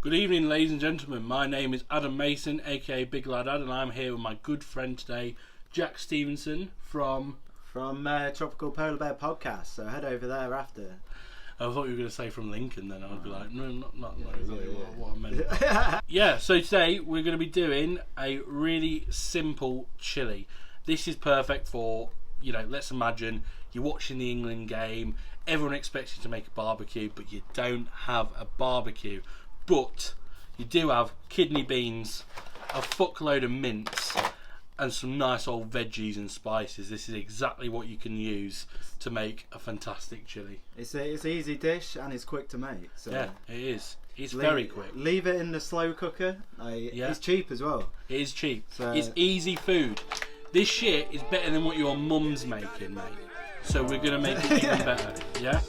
Good evening, ladies and gentlemen. My name is Adam Mason, aka Big Lad Ad, and I'm here with my good friend today, Jack Stevenson from Tropical Polar Bear Podcast. So head over there after. I thought you were going to say from Lincoln. Then I'd be like, no, not exactly what I meant. Yeah. So today we're going to be doing a really simple chili. This is perfect for, let's imagine you're watching the England game. Everyone expects you to make a barbecue, but you don't have a barbecue. But you do have kidney beans, a fuckload of mince, and some nice old veggies and spices. This is exactly what you can use to make a fantastic chili. It's an easy dish and it's quick to make. So yeah, it is. It's very quick. Leave it in the slow cooker. It's cheap as well. It is cheap. So it's easy food. This shit is better than what your mum's making, mate. So we're going to make it even better, yeah?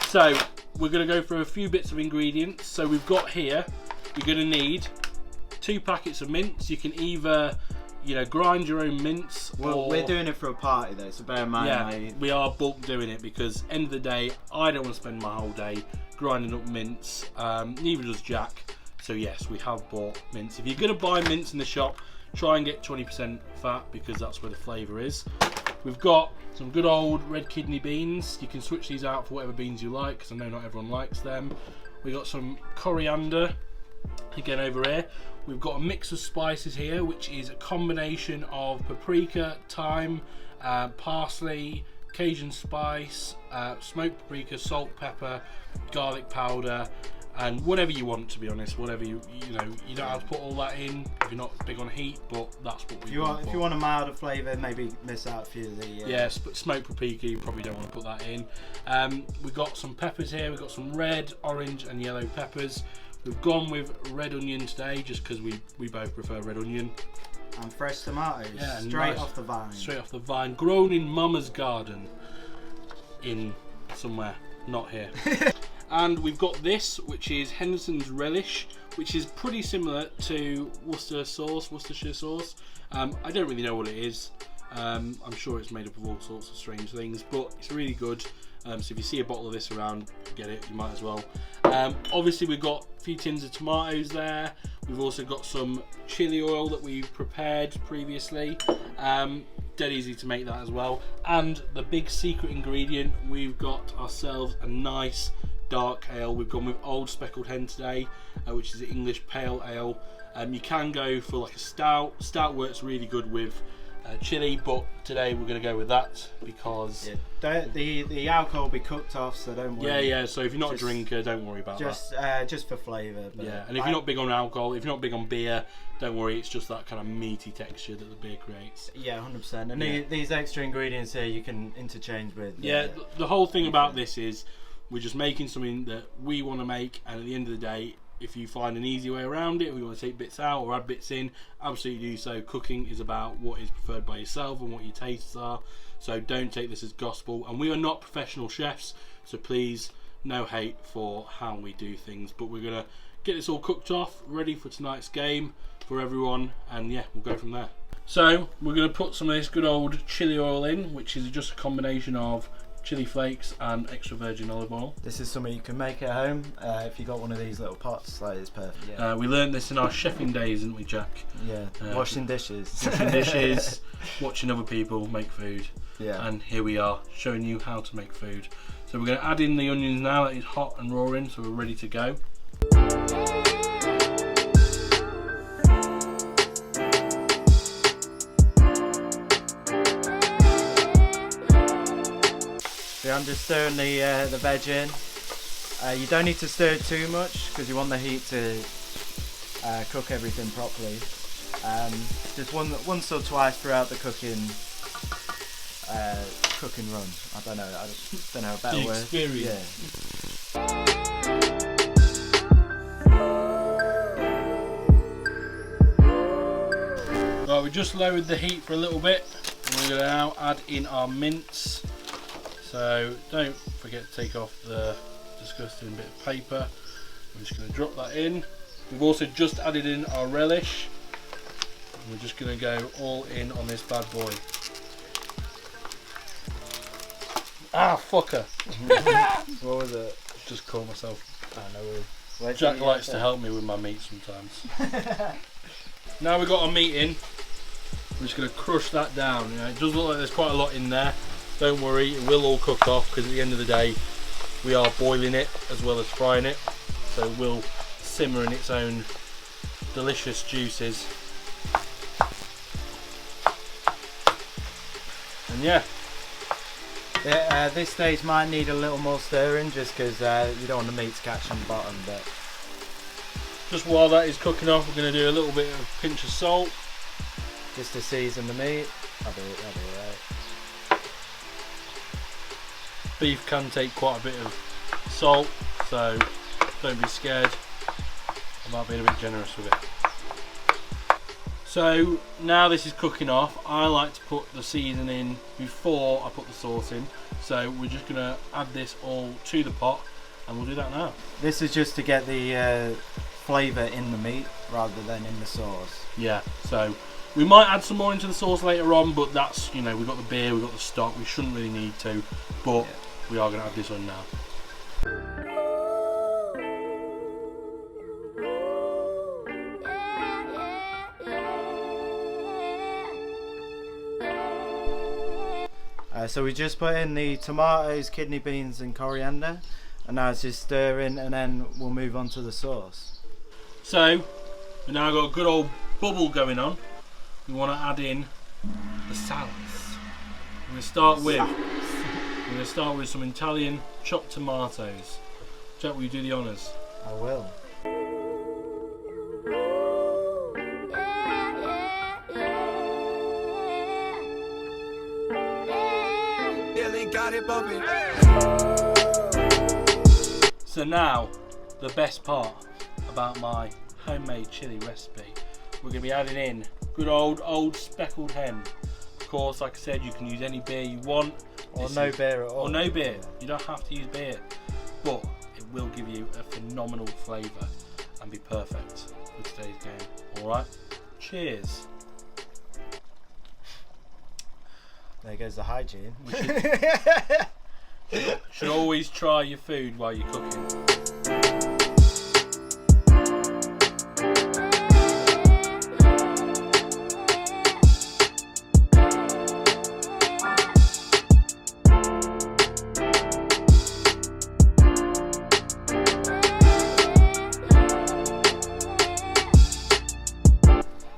So we're going to go through a few bits of ingredients. So we've got here, you're going to need 2 packets of mince. You can either, grind your own mince. Well, we're doing it for a party though, so bear in mind. Yeah, we are bulk doing it because end of the day, I don't want to spend my whole day grinding up mince. Neither does Jack. So yes, we have bought mince. If you're going to buy mince in the shop, try and get 20% fat because that's where the flavour is. We've got some good old red kidney beans. You can switch these out for whatever beans you like because I know not everyone likes them. We've got some coriander, again over here. We've got a mix of spices here, which is a combination of paprika, thyme, parsley, Cajun spice, smoked paprika, salt, pepper, garlic powder, and whatever you want, to be honest. Whatever you don't have to put all that in if you're not big on heat, but that's what we've done. If you want a milder flavour, maybe miss out a few of the... Yeah, smoked paprika, you probably don't want to put that in. We've got some peppers here. We've got some red, orange and yellow peppers. We've gone with red onion today just because we both prefer red onion. And fresh tomatoes, straight off the vine. Straight off the vine, grown in Mama's garden in somewhere, not here. And we've got this, which is Henderson's relish, which is pretty similar to Worcestershire sauce. I don't really know what it is. I'm sure it's made up of all sorts of strange things, but it's really good. So if you see a bottle of this around, get it, you might as well. Obviously we've got a few tins of tomatoes there. We've also got some chili oil that we've prepared previously. Dead easy to make that as well. And the big secret ingredient, we've got ourselves a nice dark ale. We've gone with Old Speckled Hen today, which is an English pale ale. You can go for like a stout. Stout works really good with chili, but today we're going to go with that because the alcohol will be cooked off, so don't worry. Yeah. So if you're not a drinker, don't worry about that. Just for flavour. Yeah, and if you're not big on alcohol, if you're not big on beer, don't worry. It's just that kind of meaty texture that the beer creates. Yeah, 100%. And these extra ingredients here you can interchange with. Yeah, the whole thing about this is we're just making something that we want to make, and at the end of the day, if you find an easy way around it, or you want to take bits out or add bits in, absolutely do so. Cooking is about what is preferred by yourself and what your tastes are, so don't take this as gospel. And we are not professional chefs, so please, no hate for how we do things, but we're going to get this all cooked off, ready for tonight's game for everyone, and yeah, we'll go from there. So we're going to put some of this good old chili oil in, which is just a combination of chili flakes and extra virgin olive oil. This is something you can make at home if you got one of these little pots. Like, it's perfect. Yeah. We learned this in our chefing days, didn't we, Jack? Yeah. Washing dishes, watching other people make food. Yeah. And here we are showing you how to make food. So we're going to add in the onions now. That is hot and roaring, so we're ready to go. I'm just stirring the veg in. You don't need to stir it too much because you want the heat to cook everything properly. Just once or twice throughout the cooking run. I don't know a better word. Experience. Yeah. Right, we just lowered the heat for a little bit. We're going to now add in our mince. So don't forget to take off the disgusting bit of paper. I'm just going to drop that in. We've also just added in our relish. And we're just going to go all in on this bad boy. Ah, fucker. What was it? Just caught myself. I know. Jack likes to help me with my meat sometimes. Now we've got our meat in, we're just going to crush that down. You know, it does look like there's quite a lot in there. Don't worry, it will all cook off because at the end of the day we are boiling it as well as frying it. So it will simmer in its own delicious juices. And yeah. This stage might need a little more stirring just because you don't want the meat to catch on the bottom. But just while that is cooking off, we're going to do a little bit of pinch of salt. Just to season the meat. That'll be right. Beef can take quite a bit of salt, so don't be scared. I might be a bit generous with it. So now this is cooking off, I like to put the seasoning in before I put the sauce in. So we're just going to add this all to the pot and we'll do that now. This is just to get the flavour in the meat rather than in the sauce. Yeah, so we might add some more into the sauce later on, but that's, you know, we've got the beer, we've got the stock, we shouldn't really need to, but yeah, we are going to add this on now. So we just put in the tomatoes, kidney beans and coriander, and now it's just stirring, and then we'll move on to the sauce. So we've now got a good old bubble going on. We want to add in the sauce. We're going to start with some Italian chopped tomatoes. Jack, will you do the honours? I will. So now, the best part about my homemade chilli recipe, we're going to be adding in good old speckled hen. Of course, like I said, you can use any beer you want. Or no beer at all. Or no beer. You don't have to use beer. But it will give you a phenomenal flavour and be perfect for today's game. Alright? Cheers. There goes the hygiene. Should always try your food while you're cooking.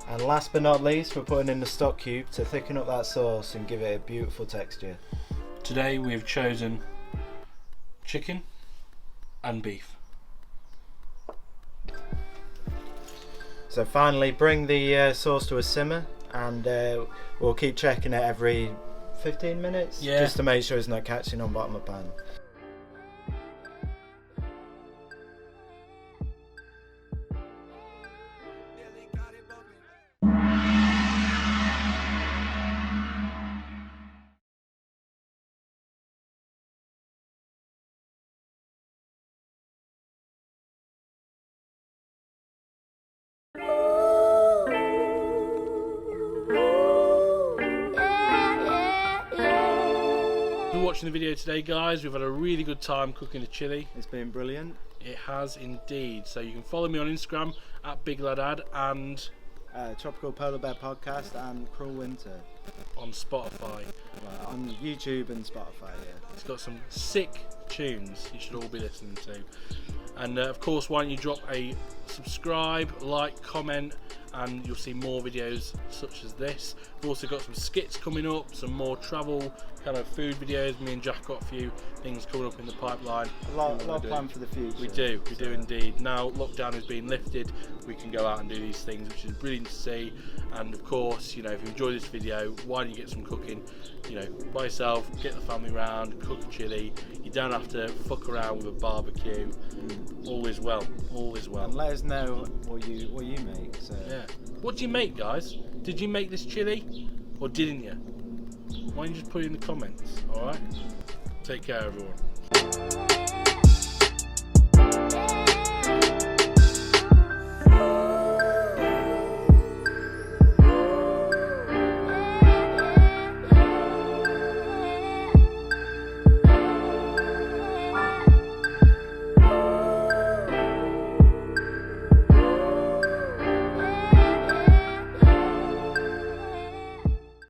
And last but not least, we're putting in the stock cube to thicken up that sauce and give it a beautiful texture. Today we've chosen chicken and beef. So finally bring the sauce to a simmer, and we'll keep checking it every 15 minutes just to make sure it's not catching on bottom of pan. For watching the video today, guys, we've had a really good time cooking the chilli. It's been brilliant. It has indeed. So you can follow me on Instagram at BigLadAd and Tropical Polar Bear Podcast and Kruel Winter on Spotify. On YouTube and Spotify, yeah. It's got some sick tunes you should all be listening to. And of course, why don't you drop a subscribe, like, comment, and you'll see more videos such as this. We've also got some skits coming up, some more travel kind of food videos. Me and Jack got a few things coming up in the pipeline. A lot planned for the future. We do indeed. Now lockdown has been lifted, we can go out and do these things, which is brilliant to see. And of course, you know, if you enjoy this video, why don't you get some cooking, you know, by yourself, get the family round, cook a chilli. You don't have to fuck around with a barbecue. All is well. And let us know what you make. So. Yeah. What do you make, guys? Did you make this chilli, or didn't you? Why don't you just put it in the comments, alright? Take care, everyone.